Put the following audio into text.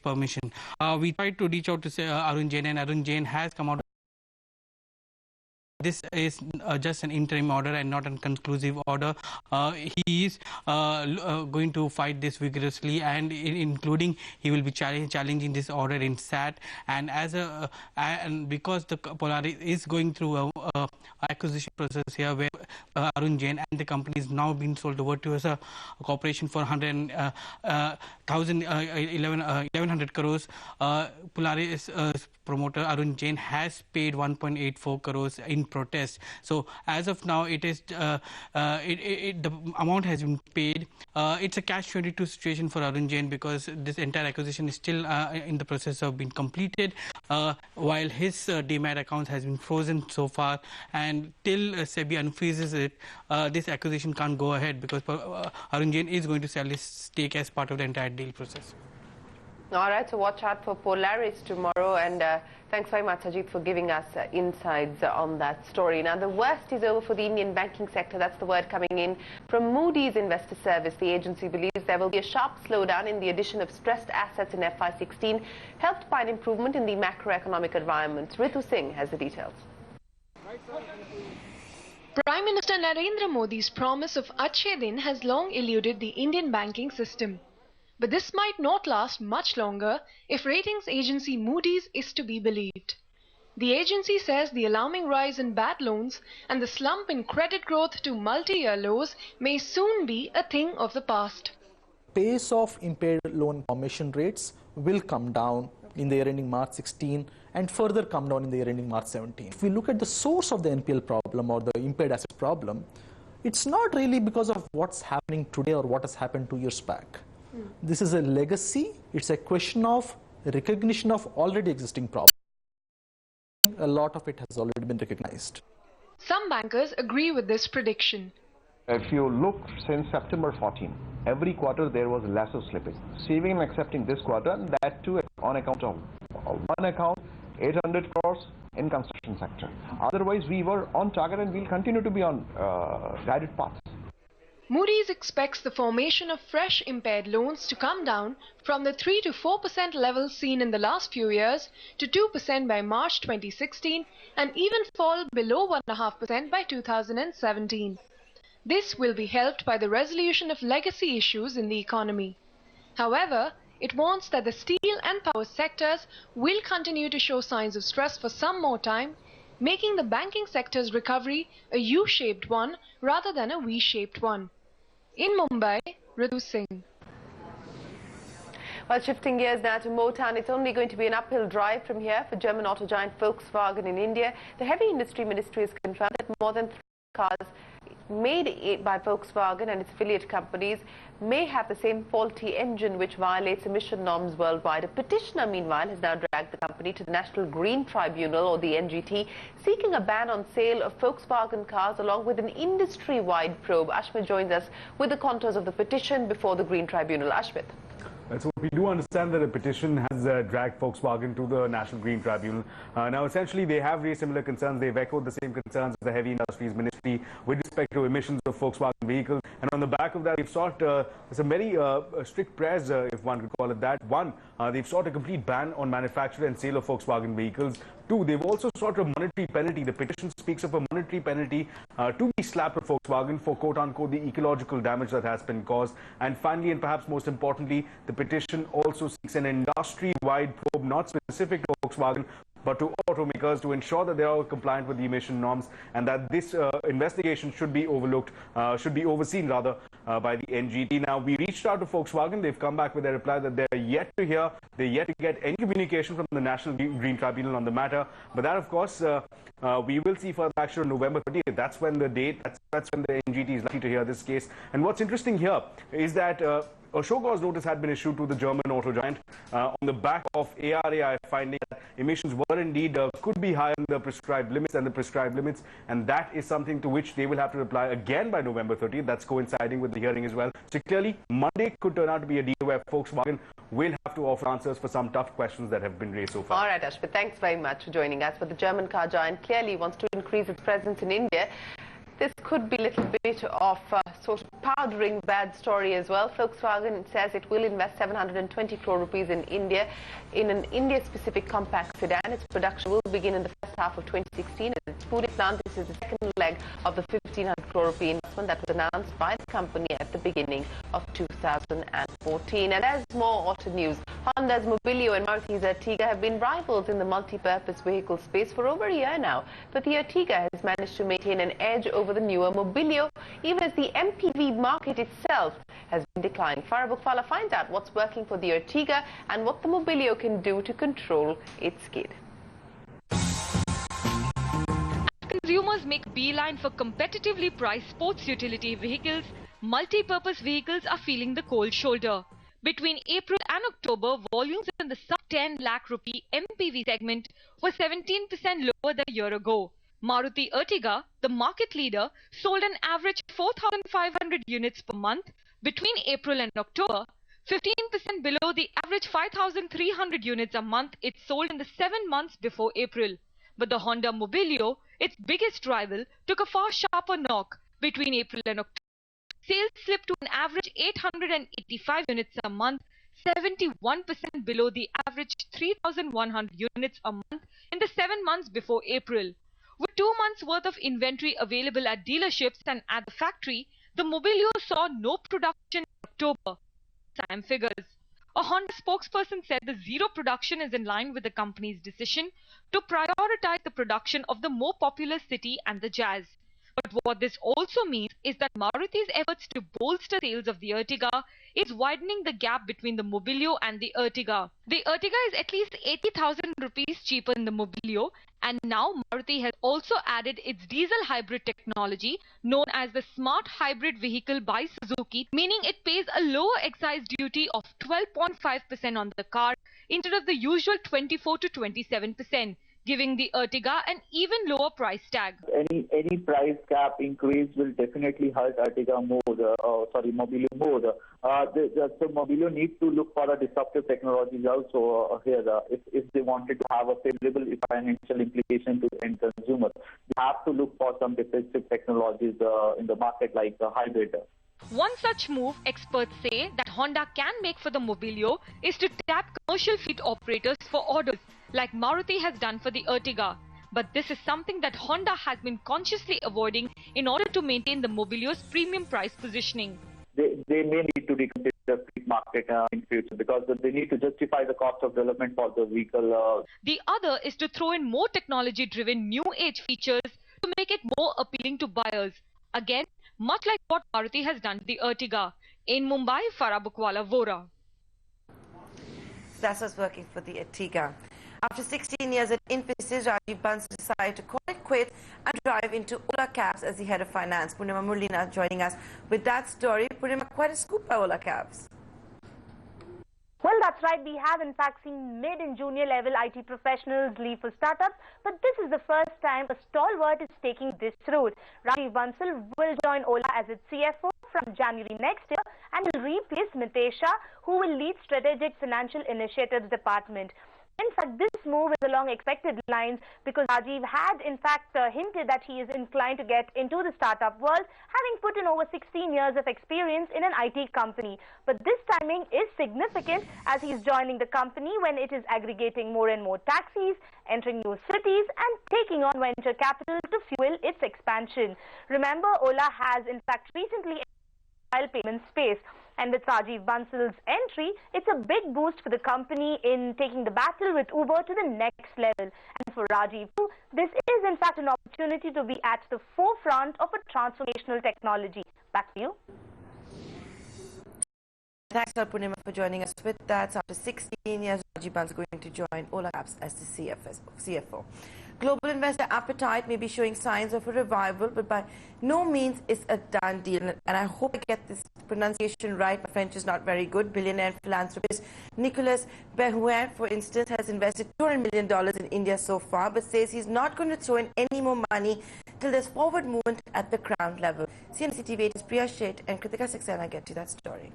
permission. We tried to reach out to Arun Jain, and Arun Jain has come out. This is just an interim order and not a conclusive order. He is going to fight this vigorously, and including he will be challenging this order in SAT. And and because the Polaris is going through a acquisition process here, where Arun Jain and the company is now being sold over to a corporation for 1100 crores. Polaris promoter Arun Jain has paid 1.84 crores in protest. So as of now, it is the amount has been paid. It's a catch-22 situation for Arun Jain, because this entire acquisition is still in the process of being completed, while his demat account has been frozen so far, and till SEBI unfreezes it, this acquisition can't go ahead, because Arun Jain is going to sell his stake as part of the entire deal process. All right, so watch out for Polaris tomorrow, and thanks very much, Ajit, for giving us insights on that story. Now, the worst is over for the Indian banking sector. That's the word coming in from Moody's Investor Service. The agency believes there will be a sharp slowdown in the addition of stressed assets in FY16, helped by an improvement in the macroeconomic environment. Ritu Singh has the details. Prime Minister Narendra Modi's promise of Achhe Din has long eluded the Indian banking system. But this might not last much longer if ratings agency Moody's is to be believed. The agency says the alarming rise in bad loans and the slump in credit growth to multi-year lows may soon be a thing of the past. Pace of impaired loan formation rates will come down in the year ending March 16 and further come down in the year ending March 17. If we look at the source of the NPL problem or the impaired asset problem, it's not really because of what's happening today or what has happened 2 years back. This is a legacy. It's a question of recognition of already existing problems. A lot of it has already been recognized. Some bankers agree with this prediction. If you look since September 14, every quarter there was lesser slippage. Saving and accepting this quarter, and that too on account of one account, 800 crores in construction sector. Otherwise, we were on target and we'll continue to be on guided paths. Moody's expects the formation of fresh impaired loans to come down from the 3 to 4% levels seen in the last few years to 2% by March 2016 and even fall below 1.5% by 2017. This will be helped by the resolution of legacy issues in the economy. However, it warns that the steel and power sectors will continue to show signs of stress for some more time, making the banking sector's recovery a U-shaped one rather than a V-shaped one. In Mumbai, Ritu Singh. Well, shifting gears now to Motown, it's only going to be an uphill drive from here for German auto giant Volkswagen in India. The Heavy Industry Ministry has confirmed that more than 3 cars made by Volkswagen and its affiliate companies may have the same faulty engine which violates emission norms worldwide. A petitioner, meanwhile, has now dragged the company to the National Green Tribunal, or the NGT, seeking a ban on sale of Volkswagen cars along with an industry-wide probe. Ashmit joins us with the contours of the petition before the Green Tribunal. Ashmit. So we do understand that a petition has dragged Volkswagen to the National Green Tribunal. Now, essentially, they have raised similar concerns. They've echoed the same concerns as the Heavy Industries Ministry with respect to emissions of Volkswagen vehicles. And on the back of that, they've sought some very strict prayers, if one could call it that. One, they've sought a complete ban on manufacture and sale of Volkswagen vehicles. Two, they've also sought a monetary penalty. The petition speaks of a monetary penalty to be slapped at Volkswagen for quote-unquote the ecological damage that has been caused. And finally, and perhaps most importantly, the petition also seeks an industry-wide probe, not specific to Volkswagen, but to automakers, to ensure that they are compliant with the emission norms, and that this investigation should be overseen rather by the NGT. Now, we reached out to Volkswagen. They've come back with a reply that they're yet to hear, they're yet to get any communication from the National Green Tribunal on the matter. But that, of course, we will see further action on November 30th. That's when the date, that's when the NGT is likely to hear this case. And what's interesting here is that a show cause notice had been issued to the German auto giant on the back of ARAI finding that emissions were indeed could be higher than the prescribed limits, and that is something to which they will have to reply again by November 30th. That's coinciding with the hearing as well. So clearly, Monday could turn out to be a day where Volkswagen will have to offer answers for some tough questions that have been raised so far. All right, Ashmit, thanks very much for joining us. But the German car giant clearly wants to increase its presence in India. This could be a little bit of sort of powdering bad story as well. Volkswagen says it will invest 720 crore rupees in India in an India-specific compact sedan. Its production will begin in the first half of 2016. At its Pune plant, this is the second leg of the 1,500 crore rupee investment that was announced by the company at the beginning of 2014. And there's more auto news. Honda's Mobilio and Maruti's Ertiga have been rivals in the multi-purpose vehicle space for over a year now. But the Ertiga has managed to maintain an edge over the newer Mobilio, even as the MPV market itself has been declining. Farah Bukhwala finds out what's working for the Ertiga and what the Mobilio can do to control its skid. Consumers make a beeline for competitively priced sports utility vehicles. Multi-purpose vehicles are feeling the cold shoulder. Between April and October, volumes in the sub-10 lakh rupee MPV segment were 17% lower than a year ago. Maruti Ertiga, the market leader, sold an average 4,500 units per month. Between April and October, 15% below the average 5,300 units a month it sold in the 7 months before April. But the Honda Mobilio, its biggest rival, took a far sharper knock. Between April and October, sales slipped to an average 885 units a month, 71% below the average 3,100 units a month in the 7 months before April. With 2 months worth of inventory available at dealerships and at the factory, the Mobilio saw no production in October. Same figures. A Honda spokesperson said the zero production is in line with the company's decision to prioritize the production of the more popular City and the Jazz. But what this also means is that Maruti's efforts to bolster sales of the Ertiga is widening the gap between the Mobilio and the Ertiga. The Ertiga is at least 80,000 rupees cheaper than the Mobilio, and now Maruti has also added its diesel hybrid technology known as the Smart Hybrid Vehicle by Suzuki, meaning it pays a lower excise duty of 12.5% on the car instead of the usual 24 to 27%. Giving the Ertiga an even lower price tag. Any price cap increase will definitely hurt Ertiga more, Mobilio more. So Mobilio needs to look for a disruptive technologies also here. If they wanted to have a favorable financial implication to end consumers, they have to look for some disruptive technologies in the market like the hybrid. One such move, experts say, that Honda can make for the Mobilio is to tap commercial fleet operators for orders, like Maruti has done for the Ertiga. But this is something that Honda has been consciously avoiding in order to maintain the Mobilio's premium price positioning. They may need to reconsider the fleet market in future because they need to justify the cost of development for the vehicle. The other is to throw in more technology-driven new age features to make it more appealing to buyers. Again, much like what Maruti has done to the Ertiga. In Mumbai, Farah Bukhwala, Vora. That's what's working for the Ertiga. After 16 years at Infosys, Rajiv Bansal decided to call it quits and drive into Ola Cabs as the head of finance. Purnima Murlina joining us with that story. Purnima, quite a scoop by Ola Cabs. Well, that's right. We have in fact seen mid and junior level IT professionals leave for startups, but this is the first time a stalwart is taking this route. Rajiv Bansal will join Ola as its CFO from January next year and will replace Mitesha, who will lead Strategic Financial Initiatives Department. In fact, this move is along expected lines because Rajiv had in fact hinted that he is inclined to get into the startup world, having put in over 16 years of experience in an IT company. But this timing is significant as he is joining the company when it is aggregating more and more taxis, entering new cities and taking on venture capital to fuel its expansion. Remember, Ola has in fact recently entered the payment space. And with Rajiv Bansal's entry, it's a big boost for the company in taking the battle with Uber to the next level. And for Rajiv, this is in fact an opportunity to be at the forefront of a transformational technology. Back to you. Thanks, Purnima, for joining us with that. So after 16 years, Rajiv Bansal is going to join Ola Cabs as the CFO. Global investor appetite may be showing signs of a revival, but by no means is a done deal. And I hope I get this pronunciation right. My French is not very good. Billionaire philanthropist Nicolas Behouen, for instance, has invested $200 million in India so far, but says he's not going to throw in any more money till there's forward movement at the ground level. Cnbc TV 8's Priya Sheth and Kritika Saxena get to that story.